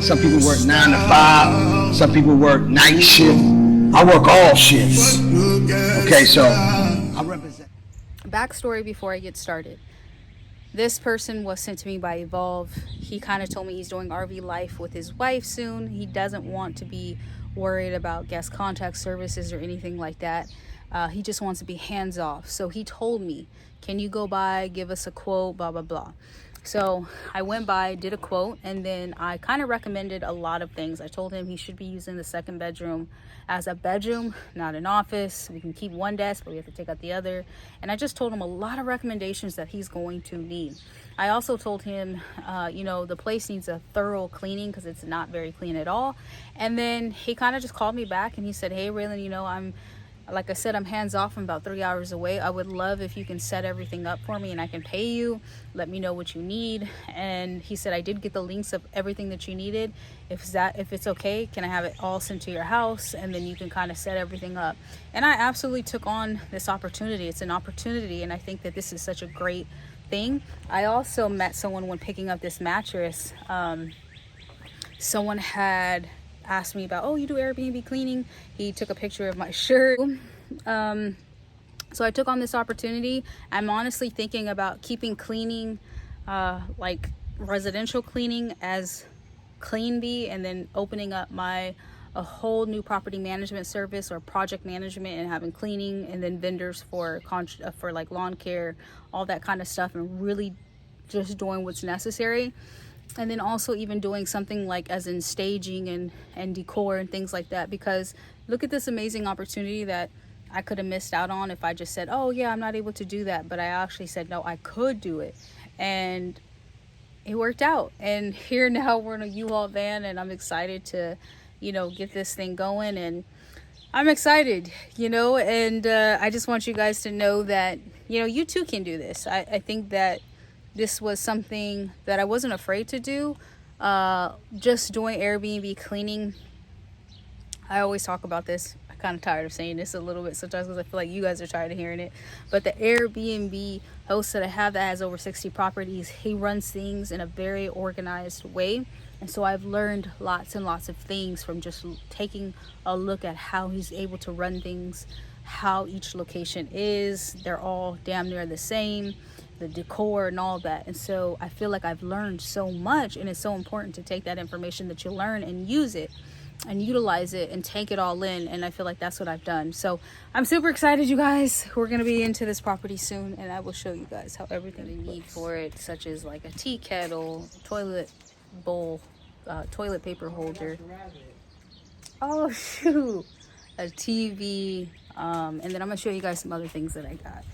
Some people work 9 to 5. Some people work night shift. I work all shifts. Okay, so I represent. Backstory before I get started. This person was sent to me by Evolve. He kind of told me he's doing RV life with his wife soon. He doesn't want to be worried about guest contact services or anything like that. He just wants to be hands off. So he told me, can you go by, give us a quote, blah, blah, blah. So I went by, did a quote, and then I kind of recommended a lot of things. I told him he should be using the second bedroom as a bedroom, not an office. We can keep one desk, but we have to take out the other. And I just told him a lot of recommendations that he's going to need. I also told him, the place needs a thorough cleaning because it's not very clean at all. And then he kind of just called me back and he said, hey, Raylan, like I said, I'm hands off. I'm about 3 hours away. I would love if you can set everything up for me and I can pay you. Let me know what you need. And he said, I did get the links of everything that you needed. If it's okay, can I have it all sent to your house? And then you can kind of set everything up. And I absolutely took on this opportunity. It's an opportunity. And I think that this is such a great thing. I also met someone when picking up this mattress. Someone had asked me about, oh, you do Airbnb cleaning? He took a picture of my shirt. So I took on this opportunity. I'm honestly thinking about keeping cleaning, like residential cleaning as Clean Bee, and then opening up a whole new property management service or project management and having cleaning and then vendors for like lawn care, all that kind of stuff, and really just doing what's necessary. And then also even doing something like as in staging and decor and things like that, because look at this amazing opportunity that I could have missed out on if I just said, oh yeah, I'm not able to do that. But I actually said, no, I could do it. And it worked out. And here now we're in a U-Haul van and I'm excited to, get this thing going. And I'm excited, and I just want you guys to know that, you too can do this. I think that this was something that I wasn't afraid to do. Just doing Airbnb cleaning. I always talk about this. I'm kind of tired of saying this a little bit sometimes because I feel like you guys are tired of hearing it. But the Airbnb host that I have that has over 60 properties, he runs things in a very organized way. And so I've learned lots and lots of things from just taking a look at how he's able to run things, how each location is. They're all damn near the same, the decor and all that. And so I feel like I've learned so much, and it's so important to take that information that you learn and use it and utilize it and take it all in. And I feel like that's what I've done. So I'm super excited, you guys. We're going to be into this property soon, and I will show you guys how everything you need for it, such as like a tea kettle, toilet bowl, toilet paper holder. Oh shoot, a TV, and then I'm gonna show you guys some other things that I got.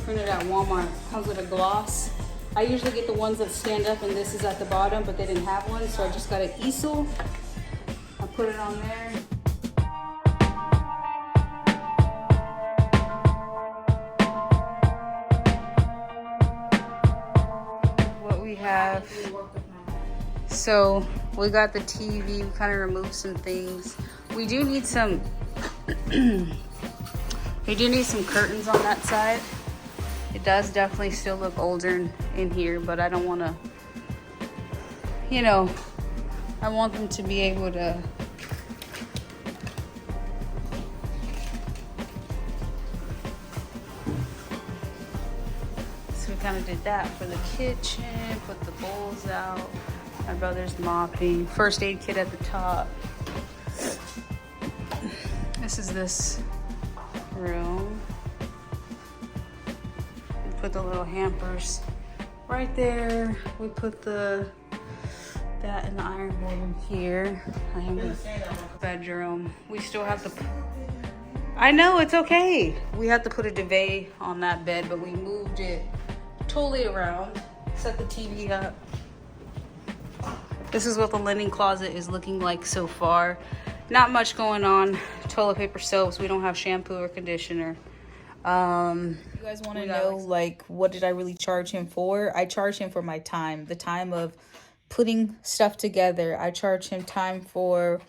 Printed at Walmart. Comes with a gloss. I usually get the ones that stand up and this is at the bottom, but they didn't have one, so I just got an easel. I put it on there. What we have. So we got the TV. We kind of removed some things. We do need some curtains on that side. It does definitely still look older in here, but I don't want to, I want them to be able to so we kind of did that for the kitchen, put the bowls out. My brother's mopping. First aid kit at the top. This is this room. Put the little hampers right there. We put that in the iron board in here. I am in the bedroom. We still have to, I know, it's okay. We have to put a duvet on that bed, but we moved it totally around. Set the TV up. This is what the linen closet is looking like so far. not much going on. Toilet paper, soaps. We don't have shampoo or conditioner. You guys want to know, like, what did I really charge him for? I charge him for my time, the time of putting stuff together. I charge him time for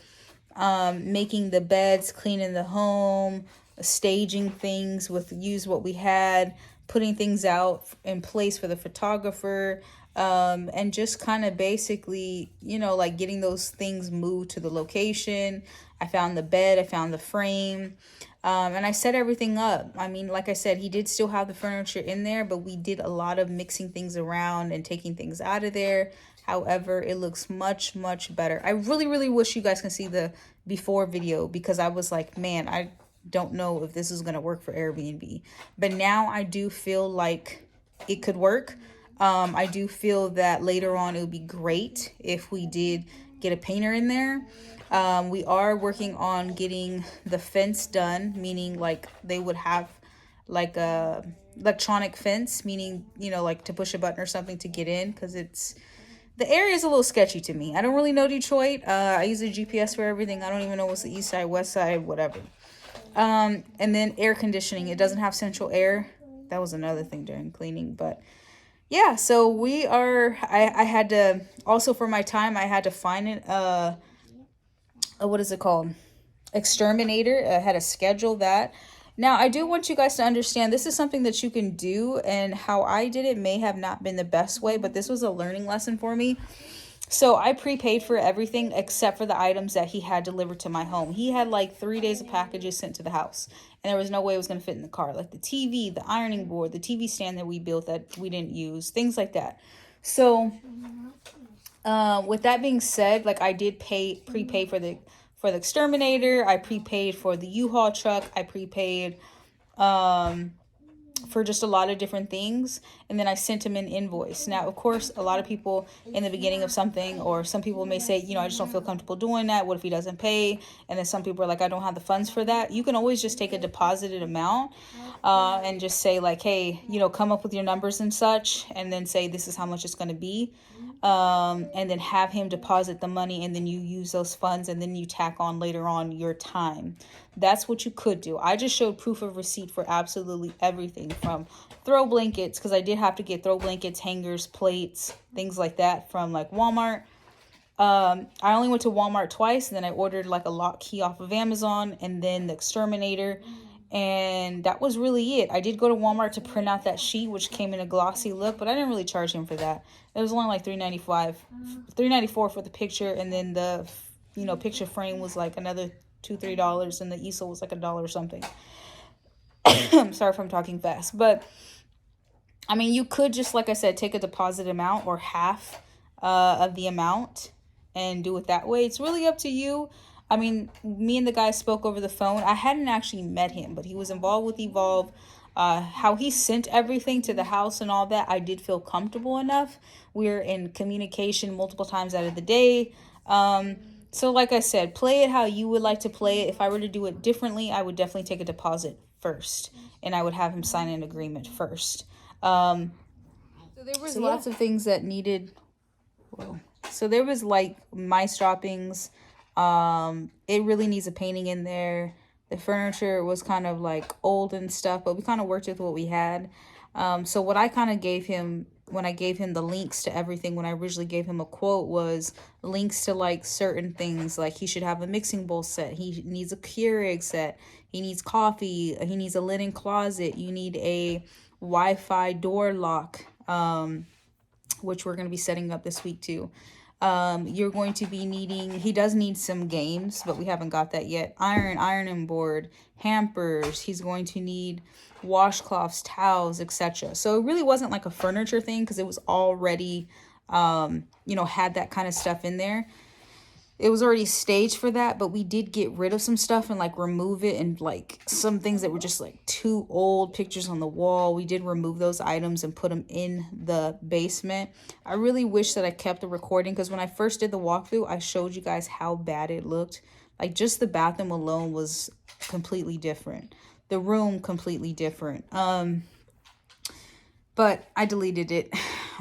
making the beds, cleaning the home, staging things use what we had, putting things out in place for the photographer, and just kind of basically, you know, like getting those things moved to the location. I found the bed, I found the frame, and I set everything up. I mean, like I said, he did still have the furniture in there, but we did a lot of mixing things around and taking things out of there. However, it looks much, much better. I really, really wish you guys can see the before video, because I was like, man, I don't know if this is going to work for Airbnb. But now I do feel like it could work. I do feel that later on it would be great if we did get a painter in there. We are working on getting the fence done, meaning like they would have like a electronic fence, meaning, you know, like to push a button or something to get in, because the area is a little sketchy to me. I don't really know Detroit. I use a GPS for everything. I don't even know what's the east side, west side, whatever. And then air conditioning. It doesn't have central air. That was another thing during cleaning, but yeah, so we are, I had to, also for my time, I had to find it, what is it called? Exterminator. I had to schedule that. Now, I do want you guys to understand this is something that you can do, and how I did it may have not been the best way, but this was a learning lesson for me. So I prepaid for everything except for the items that he had delivered to my home. He had like 3 days of packages sent to the house, and there was no way it was going to fit in the car. Like the TV, the ironing board, the TV stand that we built that we didn't use, things like that. So with that being said, like I did prepay for the exterminator. I prepaid for the U-Haul truck. I prepaid for just a lot of different things, and then I sent him an invoice. Now, of course, a lot of people in the beginning of something, or some people may say, you know, I just don't feel comfortable doing that. What if he doesn't pay? And then some people are like, I don't have the funds for that. You can always just take a deposited amount and just say like, hey, you know, come up with your numbers and such, and then say this is how much it's going to be, and then have him deposit the money, and then you use those funds, and then you tack on later on your time. That's what you could do. I just showed proof of receipt for absolutely everything, from throw blankets, because I did have to get throw blankets, hangers, plates, things like that from like Walmart. I only went to Walmart twice, and then I ordered like a lock key off of Amazon, and then the exterminator, and that was really it. I did go to Walmart to print out that sheet, which came in a glossy look, but I didn't really charge him for that. It was only like $3.94 for the picture, and then the, you know, picture frame was like another $2-3, and the easel was like $1 or something. I'm sorry if I'm talking fast, but I mean, you could just, like I said, take a deposit amount or half of the amount and do it that way. It's really up to you. I mean, me and the guy spoke over the phone. I hadn't actually met him, but he was involved with Evolve. How he sent everything to the house and all that, I did feel comfortable enough. We're in communication multiple times out of the day. So like I said, play it how you would like to play it. If I were to do it differently, I would definitely take a deposit first, and I would have him sign an agreement first. So there was lots of things that needed. Whoa. So there was like mice droppings. It really needs a painting in there. The furniture was kind of like old and stuff, but we kind of worked with what we had. So what I kind of gave him when I gave him the links to everything, when I originally gave him a quote, was links to like certain things. Like he should have a mixing bowl set. He needs a Keurig set. He needs coffee. He needs a linen closet. You need a Wi-Fi door lock, which we're going to be setting up this week too. You're going to be needing, he does need some games, but we haven't got that yet. Ironing board, hampers. He's going to need washcloths, towels, etc. So it really wasn't like a furniture thing, because it was already, you know, had that kind of stuff in there. It was already staged for that, but we did get rid of some stuff and like remove it, and like some things that were just like too old, pictures on the wall. We did remove those items and put them in the basement. I really wish that I kept the recording, because when I first did the walkthrough, I showed you guys how bad it looked. Like just the bathroom alone was completely different. The room completely different. But I deleted it.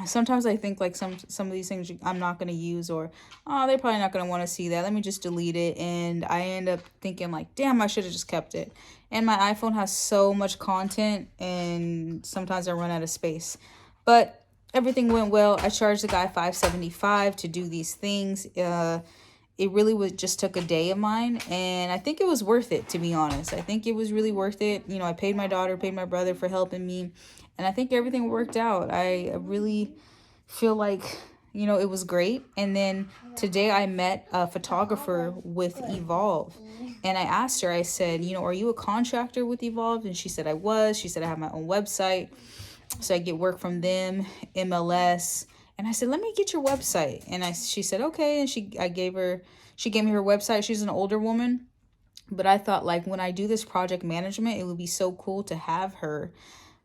sometimes I think like some of these things I'm not going to use, or oh, they're probably not going to want to see that, let me just delete it. And I end up thinking like, damn, I should have just kept it. And my iPhone has so much content, and sometimes I run out of space. But everything went well. I charged the guy $575 to do these things. It really was just took a day of mine, and I think it was worth it, to be honest. I think it was really worth it. You know, I paid my daughter, paid my brother for helping me, and I think everything worked out. I really feel like, you know, it was great. And then today I met a photographer with Evolve, and I asked her, I said, you know, are you a contractor with Evolve? And she said I was. She said I have my own website, so I get work from them, MLS. And I said, let me get your website. And she said, okay. And she gave me her website. She's an older woman, but I thought, like, when I do this project management, it would be so cool to have her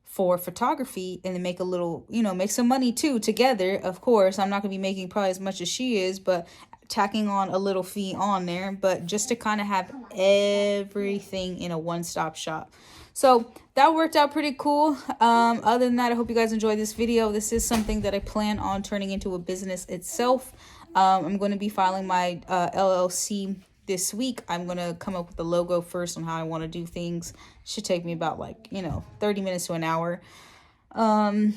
for photography, and then make a little, you know, make some money too together. Of course, I'm not gonna be making probably as much as she is, but tacking on a little fee on there, but just to kind of have everything in a one-stop shop. So that worked out pretty cool. Other than that, I hope you guys enjoyed this video. This is something that I plan on turning into a business itself. I'm going to be filing my LLC this week. I'm going to come up with the logo first on how I want to do things. Should take me about, like, you know, 30 minutes to an hour. My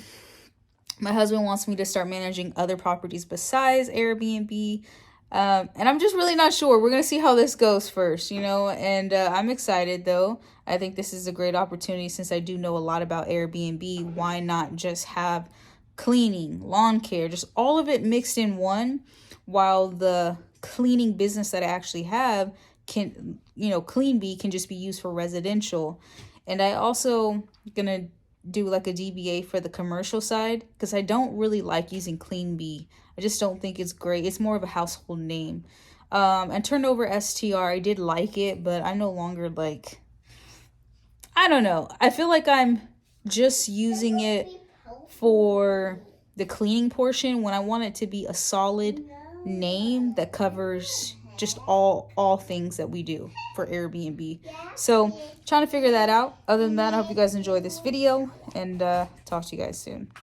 husband wants me to start managing other properties besides Airbnb. And I'm just really not sure. We're going to see how this goes first, you know, and I'm excited though. I think this is a great opportunity, since I do know a lot about Airbnb. Why not just have cleaning, lawn care, just all of it mixed in one, while the cleaning business that I actually have can, you know, Clean Bee can just be used for residential. And I also gonna do like a DBA for the commercial side, because I don't really like using Clean Bee. I just don't think it's great. It's more of a household name. And Turnover STR, I did like it, but I'm no longer, like, I don't know. I feel like I'm just using it for the cleaning portion, when I want it to be a solid name that covers just all things that we do for Airbnb. So trying to figure that out. Other than that, I hope you guys enjoyed this video, and talk to you guys soon.